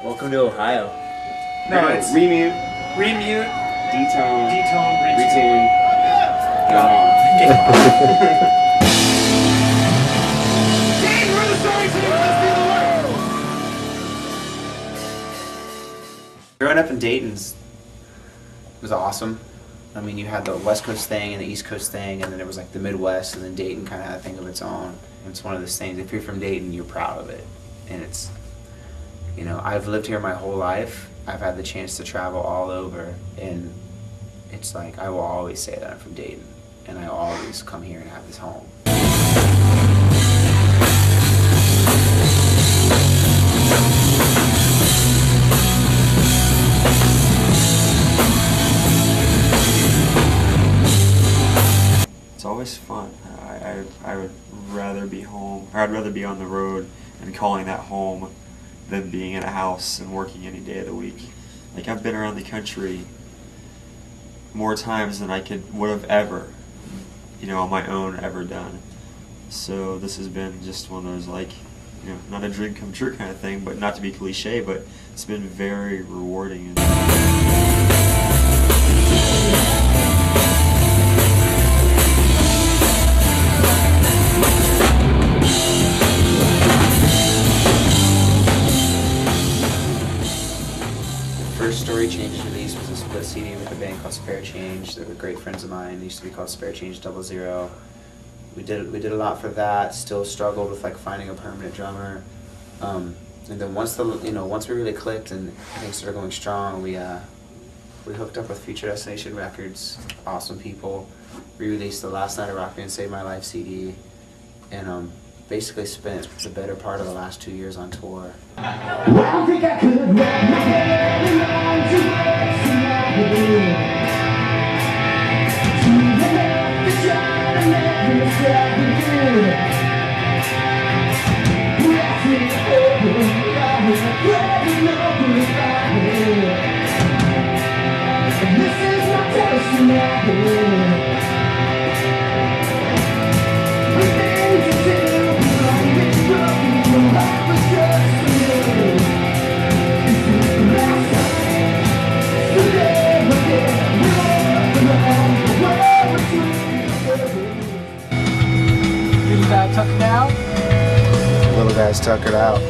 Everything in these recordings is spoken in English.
Welcome to Ohio. No, it's Remute. Remute.Detone.Retune. Growing up in Dayton was awesome. I mean, you had the West Coast thing and the East Coast thing, and then it was like the Midwest, and then Dayton kind of had a thing of its own. And it's one of those things, if you're from Dayton, you're proud of it. And it's, you know, I've lived here my whole life. I've had the chance to travel all over, and it's like, I will always say that I'm from Dayton, and I always come here and have this home. It's always fun. I would rather be home, or I'd rather be on the road and calling that home than being in a house and working any day of the week. Like, I've been around the country more times than I would have ever, you know, on my own ever done. So this has been just one of those, like, you know, not a dream come true kind of thing, but not to be cliche, but it's been very rewarding. First Story Change release was a split CD with a band called Spare Change. They were great friends of mine. They used to be called Spare Change 00. We did a lot for that. Still struggled with like finding a permanent drummer. And then once we really clicked and things started going strong, we hooked up with Future Destination Records. Awesome people. We released the Last Night of Rock Band Saved My Life CD, and basically spent the better part of the last 2 years on tour. I think I could wrap my head around your waist to the left to try to let me stop you. Laughing over, grabbing over and this is my personality. The things you do. Tuckered out. Little guys tuckered out.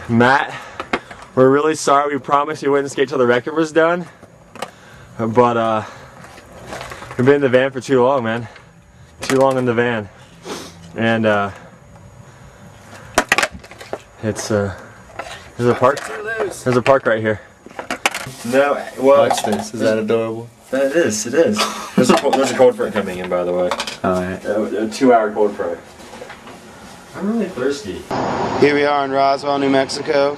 Matt, we're really sorry. We promised we wouldn't skate till the record was done, but we've been in the van for too long, man. Too long in the van, and it's there's a park. There's a park right here. No, well, Watch this. Is that adorable? It is. It is. There's a cold front coming in, by the way. Alright. A 2-hour cold front. I'm really thirsty. Here we are in Roswell, New Mexico,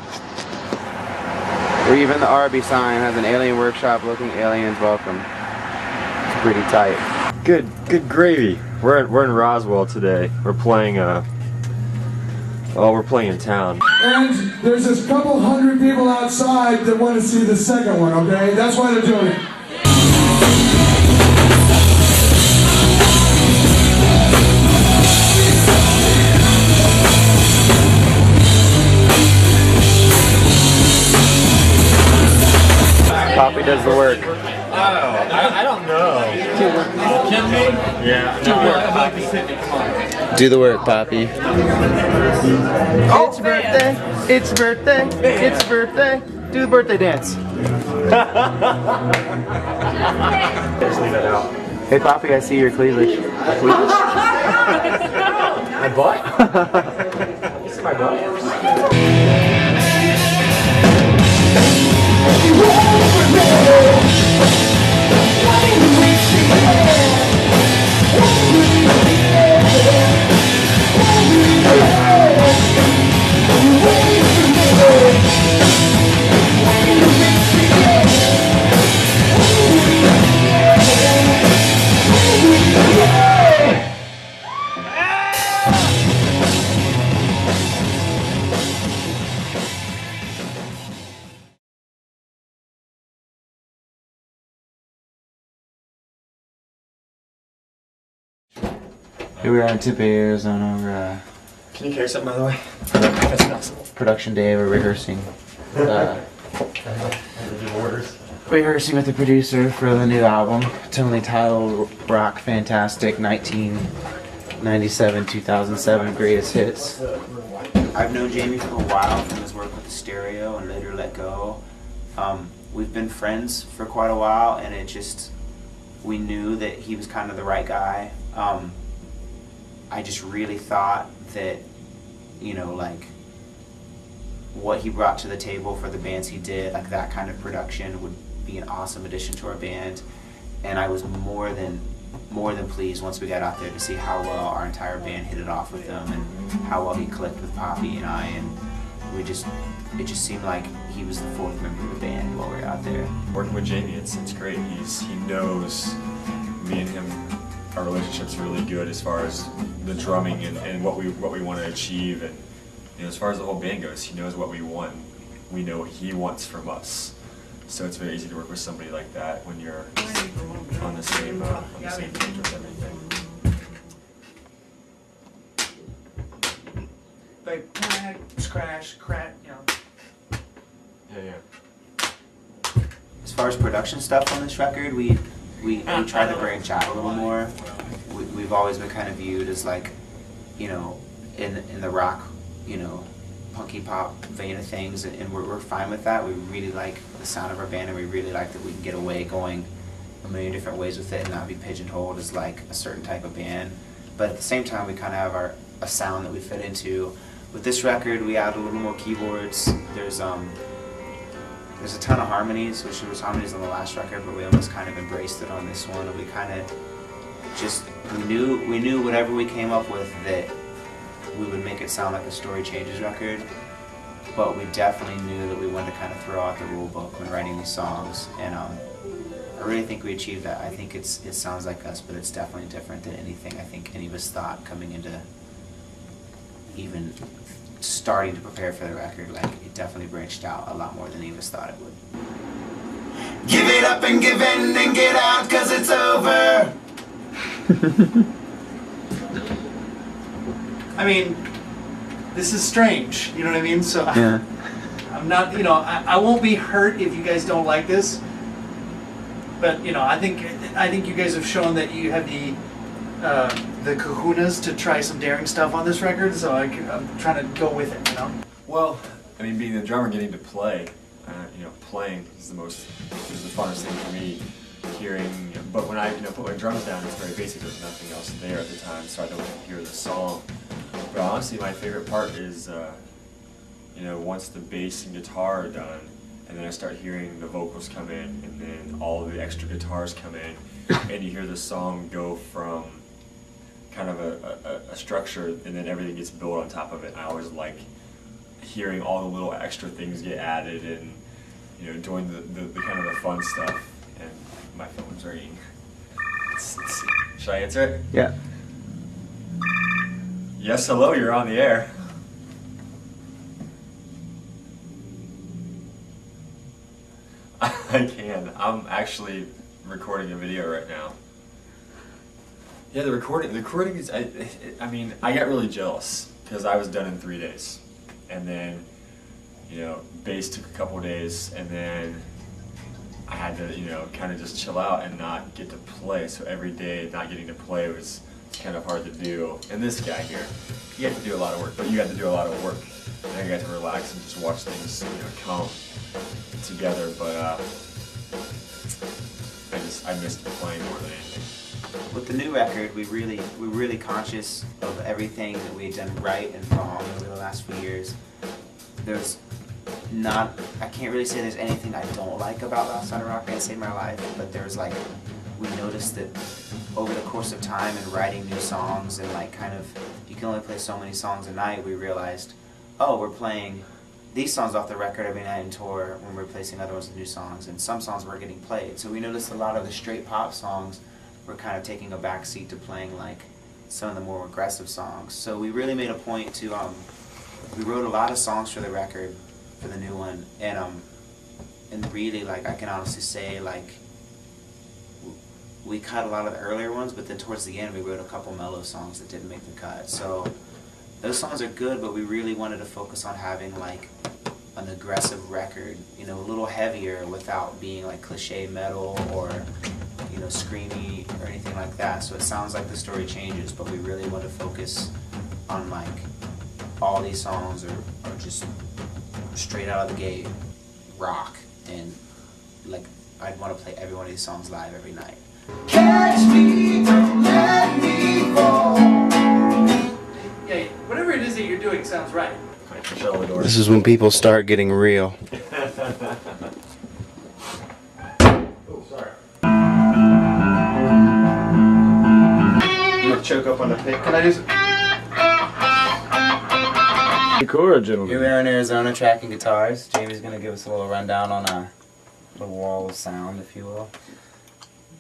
where even the Arby sign has an alien workshop looking aliens welcome. It's pretty tight. Good gravy. We're in Roswell today. We're playing we're playing in town. And there's a couple hundred people outside that want to see the second one, okay? That's why they're doing it. Poppy does the work. I don't know. Yeah. Do the work, Poppy. Oh, it's birthday. It's birthday. It's birthday. Do the birthday dance. Just leave it out. Hey, Poppy, I see your cleavage. Cleavage? My butt? You see my butt? Here we are in Tempe, Arizona. We're Can you carry something, by the way? That's awesome. Production day, we're rehearsing. Rehearsing with the producer for the new album, tonally titled Rock Fantastic 1997-2007 Greatest Hits. I've known Jamie for a while from his work with the Stereo and later Let Go. We've been friends for quite a while, and we knew that he was kind of the right guy. I just really thought that, you know, like, what he brought to the table for the bands he did, like that kind of production would be an awesome addition to our band. And I was more than pleased once we got out there to see how well our entire band hit it off with him and how well he clicked with Poppy and I, and it just seemed like he was the fourth member of the band while we were out there. Working with Jamie, it's great. He knows me and him, our relationship's really good as far as the drumming and what we want to achieve, and you know, as far as the whole band goes, he knows what we want. We know what he wants from us. So it's very easy to work with somebody like that when you're on the same page with everything. Like crash, you know. Yeah. As far as production stuff on this record, we try to branch out a little more. We've always been kind of viewed as, like, you know, in the rock, you know, punky pop vein of things, and we're fine with that. We really like the sound of our band, and we really like that we can get away going a million different ways with it and not be pigeonholed as like a certain type of band. But at the same time, we kind of have a sound that we fit into. With this record, we add a little more keyboards. There's a ton of harmonies, which there was harmonies on the last record, but we almost kind of embraced it on this one. And we kind of we knew whatever we came up with that we would make it sound like a Story Changes record, but we definitely knew that we wanted to kind of throw out the rule book when writing these songs, and I really think we achieved that. I think it sounds like us, but it's definitely different than anything I think any of us thought coming into even starting to prepare for the record. Like, it definitely branched out a lot more than any of us thought it would. Give it up and give in and get out, 'cause it's over. I mean, this is strange, you know what I mean? So Yeah. I'm not, you know, I won't be hurt if you guys don't like this. But, you know, I think you guys have shown that you have the kahunas to try some daring stuff on this record, so I'm trying to go with it, you know? Well, I mean, being the drummer, getting to play, you know, playing is the funnest thing for me. Hearing, but when I put my drums down, it's very basic. There's nothing else there at the time, so I don't hear the song. But honestly, my favorite part is, you know, once the bass and guitar are done, and then I start hearing the vocals come in, and then all of the extra guitars come in, and you hear the song go from kind of a structure, and then everything gets built on top of it. And I always like hearing all the little extra things get added, and you know, doing the kind of the fun stuff. And my phone's ringing. Let's see. Should I answer it? Yeah. Yes, hello, you're on the air. I can. I'm actually recording a video right now. Yeah, the recording is, I mean, I got really jealous because I was done in 3 days. And then, you know, bass took a couple days, and then I had to, you know, kind of just chill out and not get to play. So every day not getting to play was kind of hard to do. And this guy here, he had to do a lot of work, but you had to do a lot of work. And I got to relax and just watch things, you know, come together. But I missed playing more than anything. With the new record, we're really conscious of everything that we've done right and wrong over the last few years. There's not, I can't really say there's anything I don't like about Last Night of Rock and Save My Life, but there's like, we noticed that over the course of time and writing new songs and like kind of, you can only play so many songs a night, we realized, oh, we're playing these songs off the record every night in tour when we're replacing other ones with new songs, and some songs were getting played. So we noticed a lot of the straight pop songs were kind of taking a backseat to playing like some of the more aggressive songs. So we really made a point to, we wrote a lot of songs for the record, for the new one, and really, like, I can honestly say, like, we cut a lot of the earlier ones, but then towards the end we wrote a couple mellow songs that didn't make the cut. So those songs are good, but we really wanted to focus on having like an aggressive record, you know, a little heavier without being like cliche metal or, you know, screamy or anything like that. So it sounds like the story changes, but we really want to focus on like all these songs are just straight out of the gate rock, and like I'd want to play every one of these songs live every night. Catch me, don't let me fall. Yeah, whatever it is that you're doing sounds right. This is when people start getting real. Oh, sorry. I'm gonna choke up on the pick. Can I do some? Sakura, gentlemen. Here we are in Arizona tracking guitars. Jamie's gonna give us a little rundown on the wall of sound, if you will.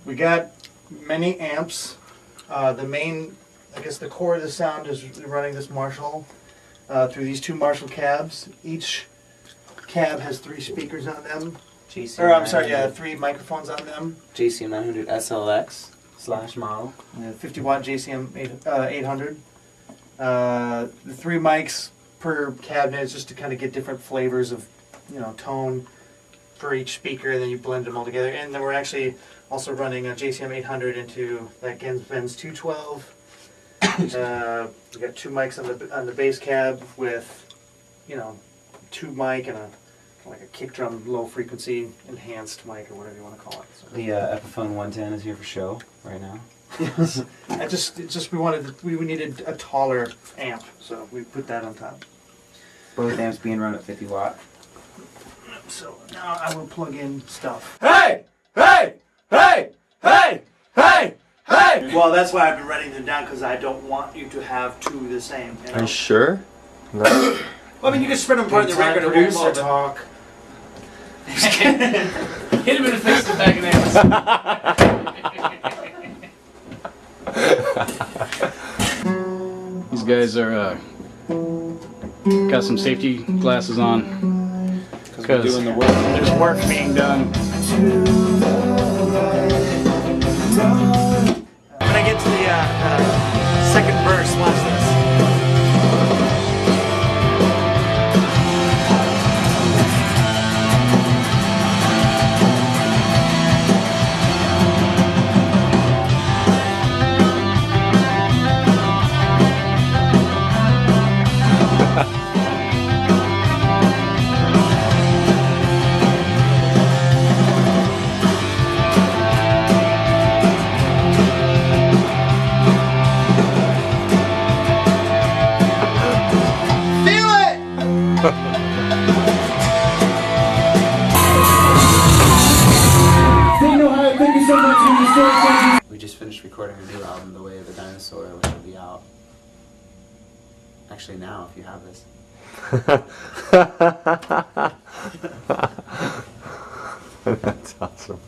We got many amps. The main, I guess the core of the sound is running this Marshall through these two Marshall cabs. Each cab has 3 speakers on them. GCM Or I'm sorry, yeah, 3 microphones on them. GCM 900 SLX / model. 50 watt JCM 800. The 3 mics per cabinet is just to kind of get different flavors of, you know, tone for each speaker, and then you blend them all together. And then we're actually also running a JCM 800 into that Benz 212. We got 2 mics on the bass cab with, you know, 2 mic and a like a kick drum low frequency enhanced mic or whatever you want to call it. So. The Epiphone 110 is here for show right now. Yes. We needed a taller amp, so we put that on top. Both amps being run at 50 watt. So now I will plug in stuff. Hey! Hey! Hey! Hey! Hey! Hey! Well, that's why I've been writing them down, because I don't want you to have 2 the same. You know? Are you sure? No. Well, I mean, you can spread them apart in the record. Producer talk. Hit him in the face with the back of the hands. These guys are got some safety glasses on because doing the work. there's work being done. When I get to the second verse, watch this. We just finished recording a new album, The Way of the Dinosaur, which will be out actually now if you have this. That's awesome.